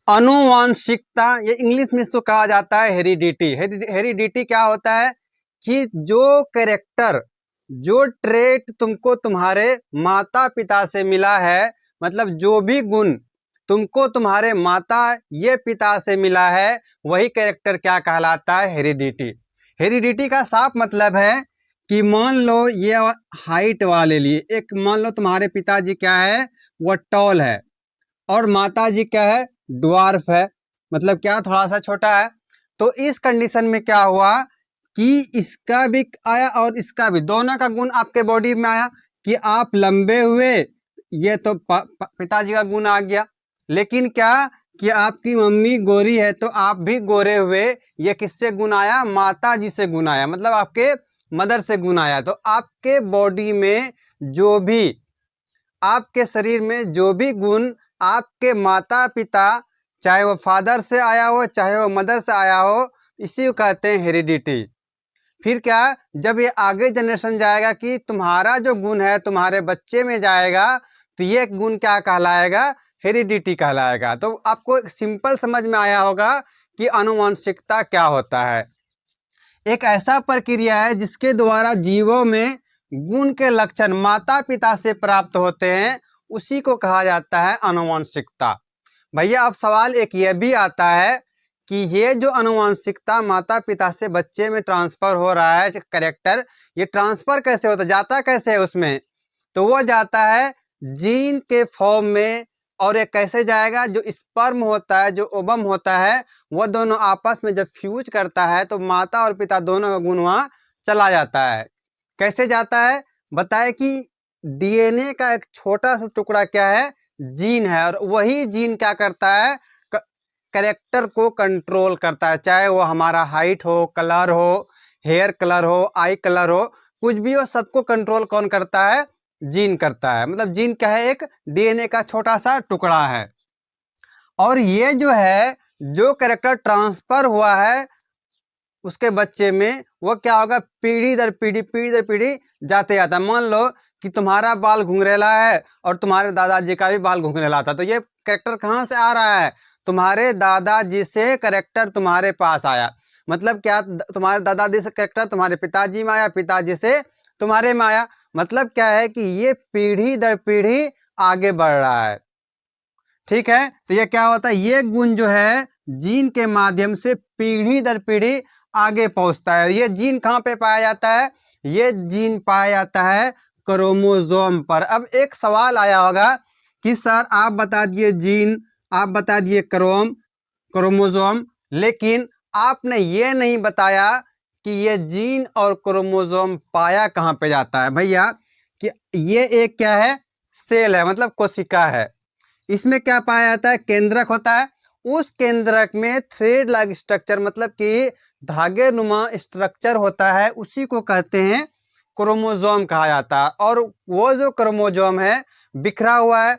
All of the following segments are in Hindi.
अनुवांशिकता, ये इंग्लिश में इसको कहा जाता है हेरिडिटी। हेरिडिटी क्या होता है कि जो कैरेक्टर, जो ट्रेट तुमको तुम्हारे माता पिता से मिला है, मतलब जो भी गुण तुमको तुम्हारे माता ये पिता से मिला है, वही कैरेक्टर क्या कहलाता है, हेरिडिटी। हेरिडिटी का साफ मतलब है कि मान लो ये हाइट वाले लिए, एक मान लो तुम्हारे पिताजी क्या है, वो टॉल है, और माताजी क्या है, ड्वार्फ है, मतलब क्या, थोड़ा सा छोटा है। तो इस कंडीशन में क्या हुआ कि इसका भी आया और इसका भी, दोनों का गुण आपके बॉडी में आया कि आप लंबे हुए, ये तो पिताजी का गुण आ गया। लेकिन क्या कि आपकी मम्मी गोरी है तो आप भी गोरे हुए, ये किससे गुण आया, माता जी से गुण आया, मतलब आपके मदर से गुण आया। तो आपके बॉडी में जो भी, आपके शरीर में जो भी गुण आपके माता पिता, चाहे वो फादर से आया हो चाहे वो मदर से आया हो, इसी को कहते हैं हेरिडिटी। फिर क्या, जब ये आगे जनरेशन जाएगा कि तुम्हारा जो गुण है तुम्हारे बच्चे में जाएगा, तो ये गुण क्या कहलाएगा, हेरिडिटी कहलाएगा। तो आपको एक सिंपल समझ में आया होगा कि आनुवंशिकता क्या होता है। एक ऐसा प्रक्रिया है जिसके द्वारा जीवों में गुण के लक्षण माता पिता से प्राप्त होते हैं, उसी को कहा जाता है आनुवंशिकता। भैया अब सवाल एक ये भी आता है कि ये जो आनुवंशिकता माता पिता से बच्चे में ट्रांसफर हो रहा है कैरेक्टर, ये ट्रांसफर कैसे होता, जाता कैसे है उसमें, तो वो जाता है जीन के फॉर्म में। और ये कैसे जाएगा, जो स्पर्म होता है, जो ओवम होता है, वो दोनों आपस में जब फ्यूज करता है तो माता और पिता दोनों का गुण वहां चला जाता है। कैसे जाता है, बताए कि डीएनए का एक छोटा सा टुकड़ा क्या है, जीन है, और वही जीन क्या करता है, कैरेक्टर को कंट्रोल करता है। चाहे वो हमारा हाइट हो, कलर हो, हेयर कलर हो, आई कलर हो, कुछ भी हो, सबको कंट्रोल कौन करता है, जीन करता है। मतलब जीन क्या है, एक डीएनए का छोटा सा टुकड़ा है। और ये जो है, जो कैरेक्टर ट्रांसफर हुआ है उसके बच्चे में, वो क्या होगा, पीढ़ी दर पीढ़ी, पीढ़ी दर पीढ़ी जाते जाता। मान लो कि तुम्हारा बाल घुंघरेला है और तुम्हारे दादाजी का भी बाल घुंघरेला था, तो ये कैरेक्टर कहाँ से आ रहा है, तुम्हारे दादाजी से कैरेक्टर तुम्हारे पास आया। मतलब क्या, तुम्हारे दादाजी से कैरेक्टर तुम्हारे पिताजी में आया, पिताजी से तुम्हारे में आया। मतलब क्या है कि ये पीढ़ी दर पीढ़ी आगे बढ़ रहा है। ठीक है, तो ये क्या होता है, ये गुण जो है जीन के माध्यम से पीढ़ी दर पीढ़ी आगे पहुंचता है। ये जीन कहाँ पे पाया जाता है, ये जीन पाया जाता है क्रोमोसोम पर। अब एक सवाल आया होगा कि सर आप बता दिए जीन, आप बता दिए क्रोमोसोम, लेकिन आपने ये नहीं बताया कि ये जीन और क्रोमोसोम पाया कहाँ पे जाता है। भैया कि ये एक क्या है, सेल है, मतलब कोशिका है। इसमें क्या पाया जाता है, केंद्रक होता है। उस केंद्रक में थ्रेड लाइक स्ट्रक्चर, मतलब कि धागे नुमा स्ट्रक्चर होता है, उसी को कहते हैं क्रोमोसोम कहा जाता है। और वो जो क्रोमोसोम है बिखरा हुआ है,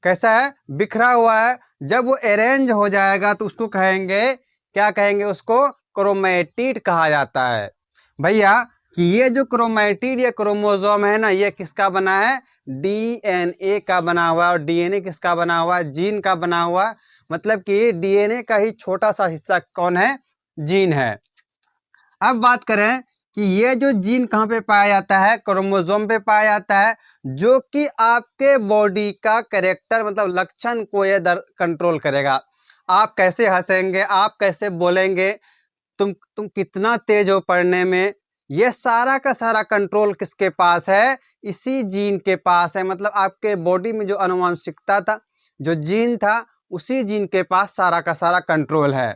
कैसा है, बिखरा हुआ है। जब वो अरेंज हो जाएगा तो उसको कहेंगे, क्या कहेंगे, उसको क्रोमेटिड कहा जाता है। भैया कि ये जो क्रोमेटिड, ये क्रोमोसोम है ना, ये किसका बना है, डीएनए का बना हुआ है। और डीएनए किसका बना हुआ है, जीन का बना हुआ। मतलब कि डीएनए का ही छोटा सा हिस्सा कौन है, जीन है। अब बात करें कि ये जो जीन कहाँ पे पाया जाता है, क्रोमोसोम पे पाया जाता है, जो कि आपके बॉडी का कैरेक्टर, मतलब लक्षण को ये कंट्रोल करेगा। आप कैसे हंसेंगे, आप कैसे बोलेंगे, तुम कितना तेज हो पढ़ने में, ये सारा का सारा कंट्रोल किसके पास है, इसी जीन के पास है। मतलब आपके बॉडी में जो आनुवंशिकता था, जो जीन था, उसी जीन के पास सारा का सारा कंट्रोल है।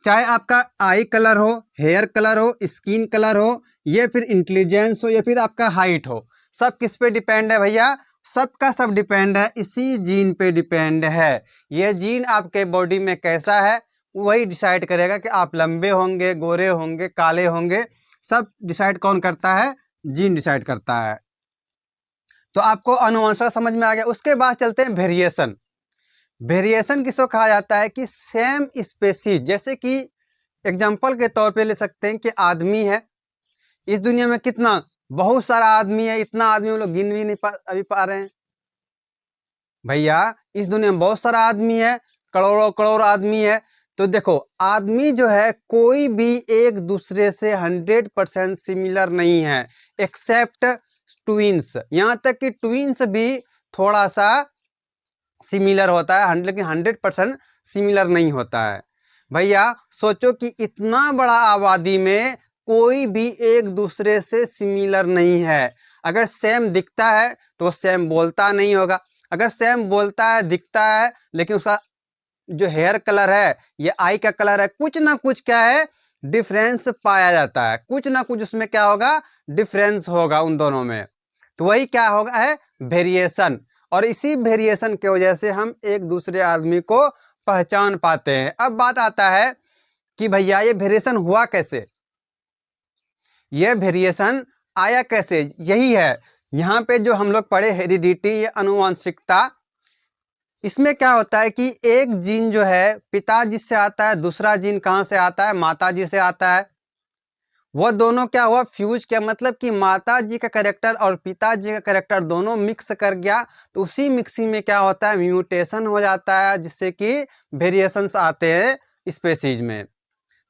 चाहे आपका आई कलर हो, हेयर कलर हो, स्किन कलर हो, ये फिर इंटेलिजेंस हो, या फिर आपका हाइट हो, सब किस पे डिपेंड है भैया, सबका सब डिपेंड है, इसी जीन पे डिपेंड है। ये जीन आपके बॉडी में कैसा है वही डिसाइड करेगा कि आप लंबे होंगे, गोरे होंगे, काले होंगे, सब डिसाइड कौन करता है, जीन डिसाइड करता है। तो आपको अनुवंशिकता समझ में आ गया। उसके बाद चलते हैं वेरिएशन। वेरिएशन किसको कहा जाता है कि सेम स्पेसीज, जैसे कि एग्जाम्पल के तौर पे ले सकते हैं कि आदमी है, इस दुनिया में कितना, बहुत सारा आदमी है, इतना आदमी हम लोग गिन भी नहीं अभी पा रहे हैं। भैया इस दुनिया में बहुत सारा आदमी है, करोड़ों करोड़ आदमी है। तो देखो आदमी जो है कोई भी एक दूसरे से 100% सिमिलर नहीं है एक्सेप्ट ट्विंस। यहाँ तक कि ट्विंस भी थोड़ा सा सिमिलर होता है, लेकिन 100% सिमिलर नहीं होता है। भैया सोचो कि इतना बड़ा आबादी में कोई भी एक दूसरे से सिमिलर नहीं है। अगर सेम दिखता है तो सेम बोलता नहीं होगा, अगर सेम बोलता है दिखता है लेकिन उसका जो हेयर कलर है, ये आई का कलर है, कुछ ना कुछ क्या है डिफरेंस पाया जाता है, कुछ ना कुछ उसमें क्या होगा डिफरेंस होगा उन दोनों में। तो वही क्या होगा है वेरिएशन, और इसी वेरिएशन की वजह से हम एक दूसरे आदमी को पहचान पाते हैं। अब बात आता है कि भैया ये वेरिएशन हुआ कैसे, ये वेरिएशन आया कैसे। यही है यहाँ पे जो हम लोग पढ़े हेरिडिटी या अनुवांशिकता। इसमें क्या होता है कि एक जीन जो है पिताजी से आता है, दूसरा जीन कहाँ से आता है माताजी से आता है। वह दोनों क्या हुआ फ्यूज किया, मतलब कि माताजी का कैरेक्टर और पिताजी का कैरेक्टर दोनों मिक्स कर गया। तो उसी मिक्सिंग में क्या होता है म्यूटेशन हो जाता है, जिससे कि वेरिएशंस आते हैं स्पेसीज में।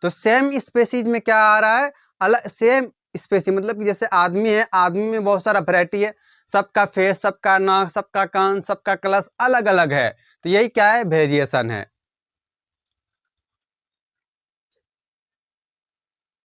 तो सेम स्पेसीज में क्या आ रहा है अलग सेम स्पेसीज, मतलब कि जैसे आदमी है, आदमी में बहुत सारा वैरायटी है, सबका फेस, सबका नाक, सबका कान, सबका कलश अलग अलग है। तो यही क्या है वेरिएशन है।